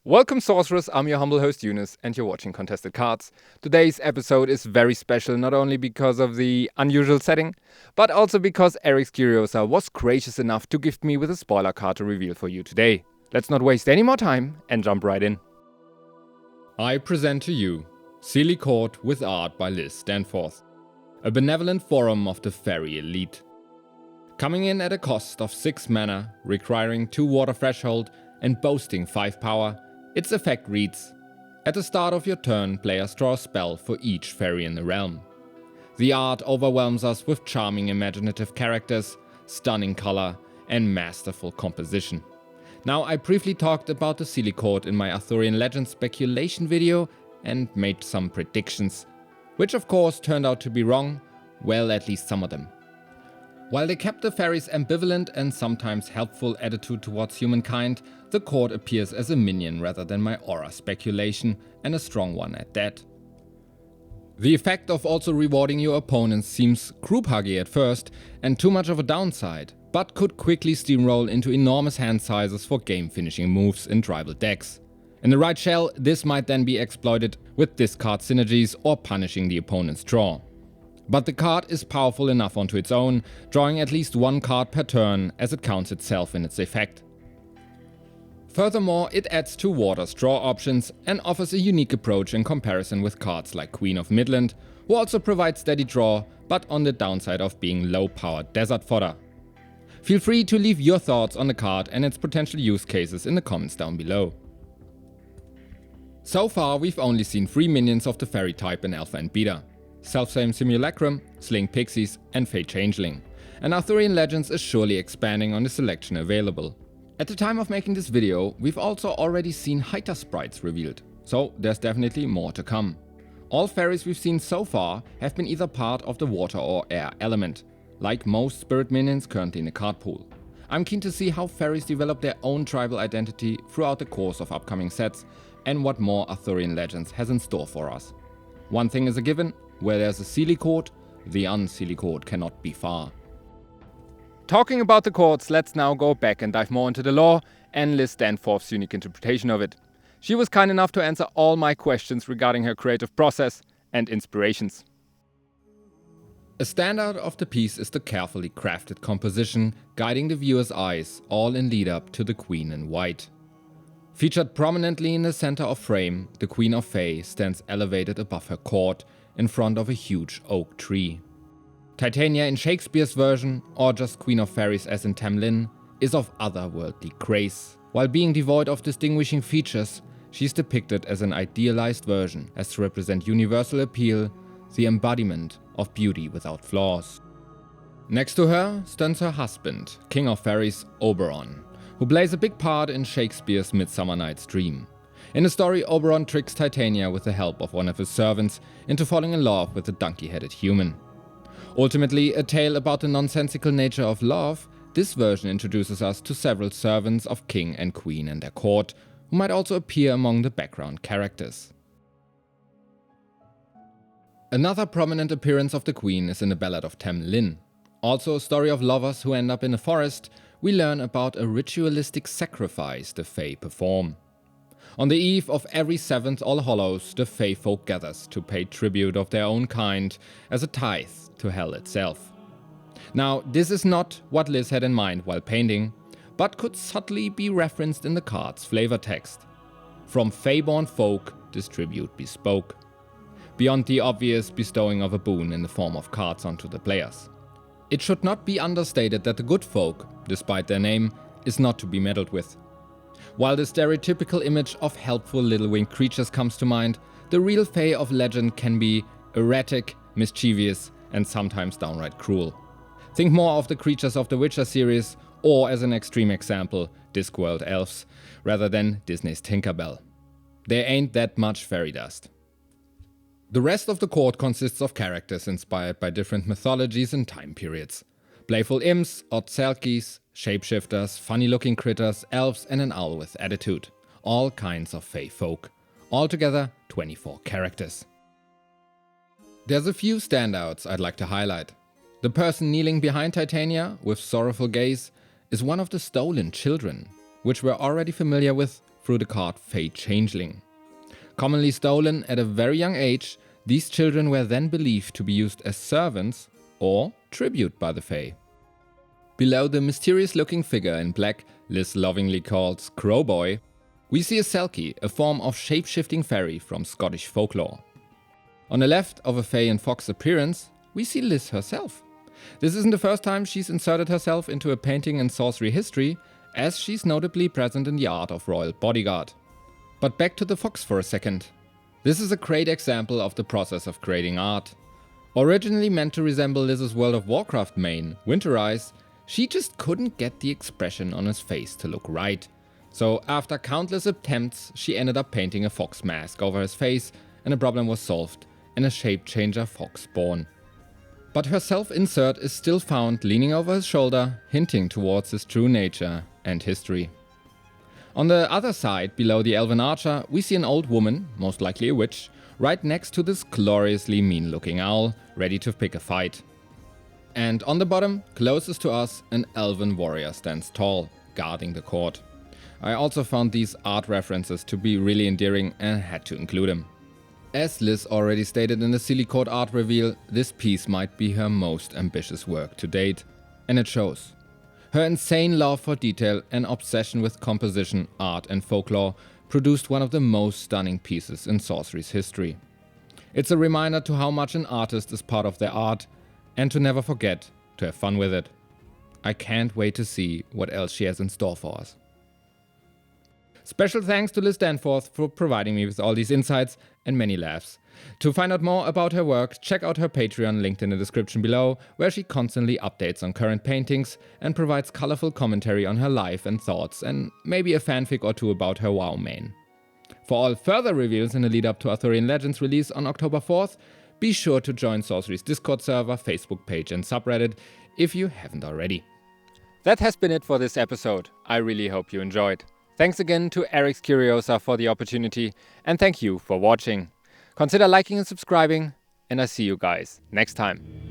Welcome sorcerers, I'm your humble host Eunice and you're watching Contested Cards. Today's episode is very special not only because of the unusual setting, but also because Erik's Curiosa was gracious enough to gift me with a spoiler card to reveal for you today. Let's not waste any more time and jump right in. I present to you Seelie Court with art by Liz Danforth, a benevolent forum of the fairy elite. Coming in at a cost of 6 mana, requiring 2 water threshold and boasting 5 power, its effect reads: at the start of your turn, players draw a spell for each fairy in the realm. The art overwhelms us with charming imaginative characters, stunning color, and masterful composition. Now, I briefly talked about the Seelie Court in my Arthurian Legends speculation video and made some predictions, which of course turned out to be wrong, well, at least some of them. While they kept the fairy's ambivalent and sometimes helpful attitude towards humankind, the court appears as a minion rather than my aura speculation, and a strong one at that. The effect of also rewarding your opponents seems group-huggy at first and too much of a downside, but could quickly steamroll into enormous hand sizes for game-finishing moves in tribal decks. In the right shell, this might then be exploited with discard synergies or punishing the opponent's draw. But the card is powerful enough onto its own, drawing at least 1 card per turn as it counts itself in its effect. Furthermore, it adds 2 water's draw options and offers a unique approach in comparison with cards like Queen of Midland, who also provide steady draw, but on the downside of being low-powered desert fodder. Feel free to leave your thoughts on the card and its potential use cases in the comments down below. So far, we've only seen 3 minions of the fairy type in Alpha and Beta: Selfsame Simulacrum, Sling Pixies, and Fey Changeling, and Arthurian Legends is surely expanding on the selection available. At the time of making this video, we've also already seen Hyta sprites revealed, so there's definitely more to come. All fairies we've seen so far have been either part of the water or air element, like most spirit minions currently in the card pool. I'm keen to see how fairies develop their own tribal identity throughout the course of upcoming sets, and what more Arthurian Legends has in store for us. One thing is a given: where there's a Seelie Court, the UNSEELIE Court cannot be far. Talking about the courts, let's now go back and dive more into the lore and Liz Danforth's unique interpretation of it. She was kind enough to answer all my questions regarding her creative process and inspirations. A standout of the piece is the carefully crafted composition guiding the viewer's eyes, all in lead up to the Queen in white. Featured prominently in the center of frame, the Queen of Fey stands elevated above her court in front of a huge oak tree. Titania in Shakespeare's version, or just Queen of Fairies as in Tamlin, is of otherworldly grace. While being devoid of distinguishing features, she's depicted as an idealized version, as to represent universal appeal, the embodiment of beauty without flaws. Next to her stands her husband, King of Fairies Oberon, who plays a big part in Shakespeare's Midsummer Night's Dream. In the story, Oberon tricks Titania with the help of one of his servants into falling in love with a donkey-headed human. Ultimately, a tale about the nonsensical nature of love, this version introduces us to several servants of king and queen and their court, who might also appear among the background characters. Another prominent appearance of the queen is in the Ballad of Tamlin. Also a story of lovers who end up in a forest, we learn about a ritualistic sacrifice the Fae perform. On the eve of every 7th All Hallows, the Fae folk gathers to pay tribute of their own kind as a tithe to hell itself. Now, this is not what Liz had in mind while painting, but could subtly be referenced in the card's flavor text. From Fae-born folk, this tribute bespoke. Beyond the obvious bestowing of a boon in the form of cards onto the players. It should not be understated that the good folk, despite their name, is not to be meddled with. While the stereotypical image of helpful little winged creatures comes to mind, the real Fae of legend can be erratic, mischievous, and sometimes downright cruel. Think more of the creatures of the Witcher series, or as an extreme example, Discworld elves, rather than Disney's Tinkerbell. There ain't that much fairy dust. The rest of the court consists of characters inspired by different mythologies and time periods. Playful imps, odd selkies, shapeshifters, funny-looking critters, elves, and an owl with attitude. All kinds of Fae folk. Altogether, 24 characters. There's a few standouts I'd like to highlight. The person kneeling behind Titania with sorrowful gaze is one of the stolen children, which we're already familiar with through the card Fey Changeling. Commonly stolen at a very young age, these children were then believed to be used as servants or tribute by the Fae. Below the mysterious-looking figure in black Liz lovingly calls Crowboy, we see a Selkie, a form of shape-shifting fairy from Scottish folklore. On the left of a Fae and Fox appearance, we see Liz herself. This isn't the first time she's inserted herself into a painting in sorcery history, as she's notably present in the art of Royal Bodyguard. But back to the fox for a second. This is a great example of the process of creating art. Originally meant to resemble Liz's World of Warcraft main, WINTERICE, she just couldn't get the expression on his face to look right. So after countless attempts, she ended up painting a fox mask over his face, and the problem was solved, and a shape changer fox born. But her self-insert is still found leaning over his shoulder, hinting towards his true nature and history. On the other side, below the elven archer, we see an old woman, most likely a witch, right next to this gloriously mean-looking owl, ready to pick a fight. And on the bottom, closest to us, an elven warrior stands tall, guarding the court. I also found these art references to be really endearing and had to include them. As Liz already stated in the Seelie Court art reveal, this piece might be her most ambitious work to date, and it shows. Her insane love for detail and obsession with composition, art and folklore produced one of the most stunning pieces in sorcery's history. It's a reminder to how much an artist is part of their art, and to never forget to have fun with it. I can't wait to see what else she has in store for us. Special thanks to Liz Danforth for providing me with all these insights and many laughs. To find out more about her work, check out her Patreon linked in the description below, where she constantly updates on current paintings and provides colorful commentary on her life and thoughts, and maybe a fanfic or two about her WoW main. For all further reviews in the lead up to Arthurian Legends release on October 4th, be sure to join Sorcery's Discord server, Facebook page and subreddit if you haven't already. That has been it for this episode. I really hope you enjoyed. Thanks again to Erik's Curiosa for the opportunity, and thank you for watching. Consider liking and subscribing, and I see you guys next time.